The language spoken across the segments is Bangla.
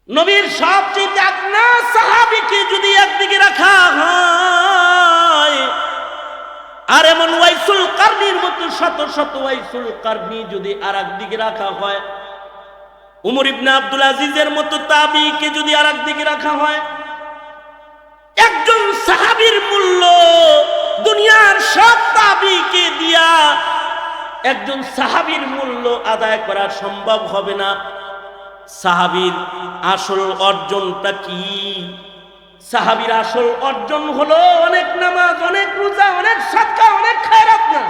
নবীর সবচেয়ে আদনা সাহাবীকে যদি একদিকে রাখা হয়, আর এমন ওয়াইসুল কারনির মতো শত শত ওয়াইসুল কারনি যদি আর একদিকে রাখা হয়, উমর ইবনে আব্দুল আজিজের মতো তাবিকে যদি আর একদিকে রাখা হয়, একজন সাহাবীর মূল্য দুনিয়ার সব তাবিকে দিয়া একজন সাহাবীর মূল্য আদায় করা সম্ভব হবে না। সাহাবীর আসল অর্জনটা কি? সাহাবীর আসল অর্জন হলো অনেক নামাজ, অনেক রোজা, অনেক সাদকা, অনেক খায়রাত না।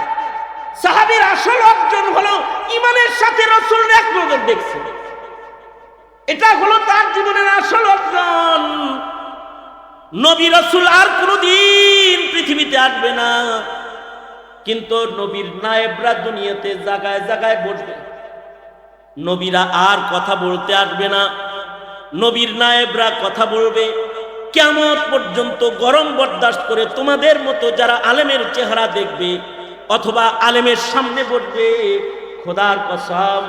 সাহাবীর আসল অর্জন হলো ঈমানের সাথে রাসূল এক নজর দেখছে। এটা হলো তার জীবনের আসল অর্জন। নবী রাসূল আর কোনোদিন পৃথিবীতে আসবে না, কিন্তু নবীর নায়েবরা দুনিয়াতে জায়গায় জায়গায় বসবে। নবীরা আর কথা বলতে আসবে না, নবীর নায়েবরা কথা বলবে। কিয়ামত পর্যন্ত গরম বরদাস্ত করে তোমাদের মতো যারা আলেমের চেহারা দেখবে অথবা আলেমের সামনে বসবে, খোদার কসম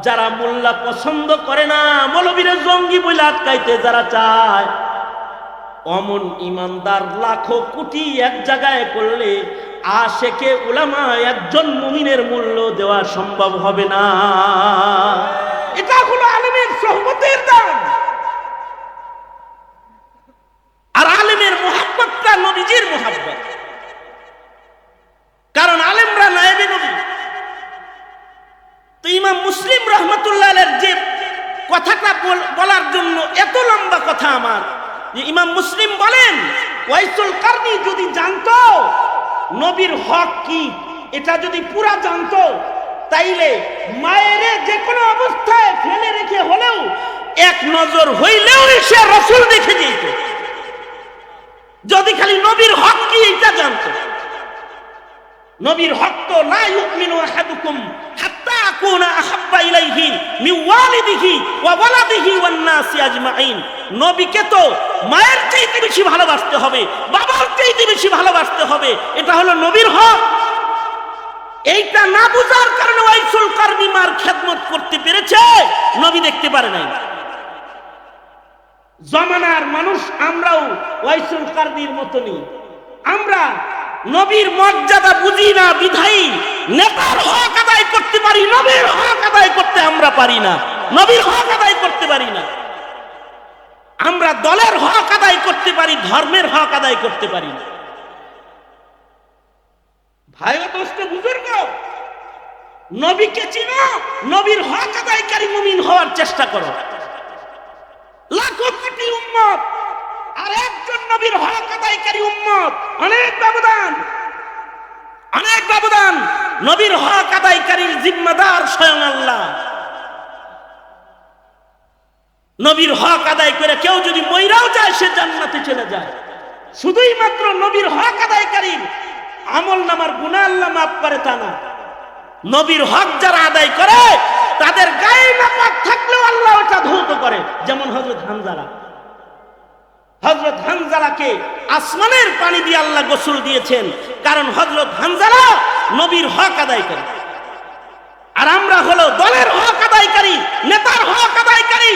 যারা মোল্লা পছন্দ করে না, মৌলবীরে জঙ্গি বলে আটকাইতে যারা চায়, অমন ইমানদার লাখো কোটি এক জায়গায় করলে আশেকে উলামা একজন মুমিনের মূল্য দেওয়া সম্ভব হবে না। এটা হলো আলেমের সোহবতের দাম। আর আলেমের মুহাব্বতটা নবীজির মুহাব্বত, কারণ আলেমরা নায়েবে নবী। তো ইমাম মুসলিম রাহমাতুল্লাহ আলাইহির যে কথাটা বলার জন্য এত লম্বা কথা আমার, যে ইমাম মুসলিম বলেন ওয়াইসুল কারনি যদি জানতো নবীর হক কি, এটা যদি পুরা জানতো, তাইলে মায়ের যে কোনো অবস্থায় ফেলে রেখে হলেও এক নজর হইলেও সে রাসূল দেখে যেত, যদি খালি নবীর হক কি এটা জানতো। নবীর হক তো লা ইউমিনু আহাদুকুম হাত্তা আকুনা আহাব্বা ইলাইহি মিন ওয়ালিদিহি ওয়া ওয়ালাদিহি ওয়ান নাসি আজমাইন। নবীকে তো মায়ের চাইতে বেশি ভালোবাসতে হবে, বাবার চাইতে বেশি ভালোবাসতে হবে, এটা হলো নবীর হক। এইটা না বুঝার কারণে ওয়াইসুল কারনি মার খেদমত করতে পেরেছে, নবী দেখতে পারে নাই। জামানার মানুষ আমরাও ওয়াইসুল কারনির মতনই, আমরা নবীর মর্যাদা বুঝি না বিধায়ী নেতার হক আদায় করতে পারি, নবীর হক আদায় করতে আমরা পারি না, নবীর হক আদায় করতে পারি না। আমরা দলের হক আদায় করতে পারি, ধর্মের হক আদায় করতে পারি না। ভাই ও দোস্ত বুজুর্গ, নবীকে চিনো, নবীর হক আদায়কারী মুমিন হওয়ার চেষ্টা করো। লাখো কোটি উম্মত আর একজন নবীর হক আদায়কারী উম্মত, অনেক ব্যবধান, অনেক ব্যবধান। নবীর হক আদায়কারীর জিম্মাদার স্বয়ং আল্লাহ। নবীর হক আদায় করে কেউ যদি মইরাও যায় সে জান্নাতে চলে যায়। শুধুই মাত্র নবীর হক আদায়কারীর আমল নামার গুনাহ আল্লাহ মাফ করে তা না, নবীর হক যারা আদায় করে তাদের গায়ে নাপাক থাকলেও আল্লাহ ওটা ধৌত করে। যেমন হযরত হানজালা, হযরত হানজালাকে আসমানের পানি দিয়ে আল্লাহ গোসল দিয়েছেন, কারণ হযরত হানজালা নবীর হক আদায় করে। আর আমরা হলো দলের হক আদায়কারী, নেতার হক আদায়কারী,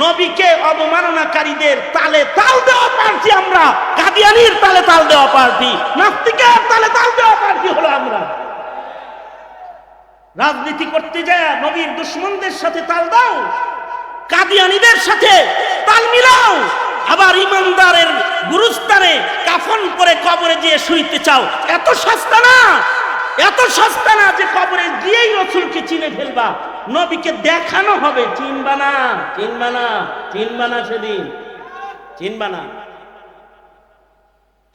নবীকে অবমাননাকারীদের তালে তাল দেওয়া পার্টি আমরা, কাদিয়ানীর তালে তাল দেওয়া পার্টি, নাস্তিকের তালে তাল দেওয়া পার্টি হলো আমরা। রাজনীতি করতে যায় নবীর দুশমনদের সাথে তাল দাও, কাদিয়ানীদের সাথে তাল মিলাও, আবার ইমানদারের গুরুস্থানে কাফন পরে কবরে গিয়ে শুইতে চাও। এত সস্তা না, এত সস্তা না যে কবরে গিয়েই রাসূলকে চিনে ফেলবা, নবীকে দেখানো হবে। চিনবা না, চিনবা না, চিনবা না, সেদিন চিনবা না।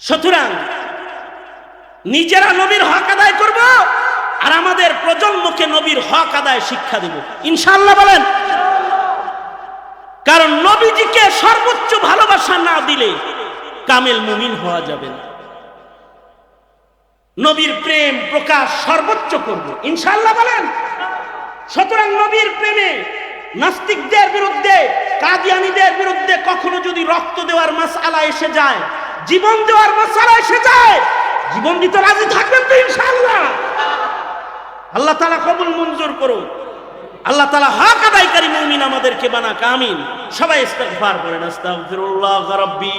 সুতরাং নিজেরা নবীর হক আদায় করব আর আমাদের প্রজন্মকে নবীর হক আদায় শিক্ষা দেব, ইনশাআল্লাহ বলেন। কারণ নবীজিকে সর্বোচ্চ ভালোবাসা না দিলে কামেল মুমিন হওয়া যাবে না। নবীর প্রেম প্রকাশ সর্বোচ্চ করব, ইনশাআল্লাহ বলেন। সুতরাং নবীর প্রেমে নাস্তিকদের বিরুদ্ধে, কাদিয়ানীদের বিরুদ্ধে কখনো যদি রক্ত দেওয়ার মাসআলা এসে যায়, জীবন দেওয়ার মাসআলা এসে যায়, জীবন দিতে রাজি থাকবেন তো ইনশাআল্লাহ? আল্লাহ তাআলা কবুল মঞ্জুর করুন। আল্লাহ তাআলা হক আদায়কারী মুমিন আমাদেরকে বানাক, আমিন। সবাই ইস্তিগফার করেন, আস্তাগফিরুল্লাহ রাব্বি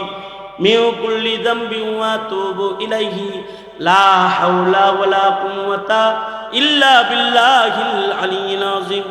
মিন কুল্লি যামবি ওয়া আতুবু ইলাইহি লা হাওলা ওয়ালা কুওয়াতা ইল্লা বিল্লাহিল আলিয়্যিল আযীম।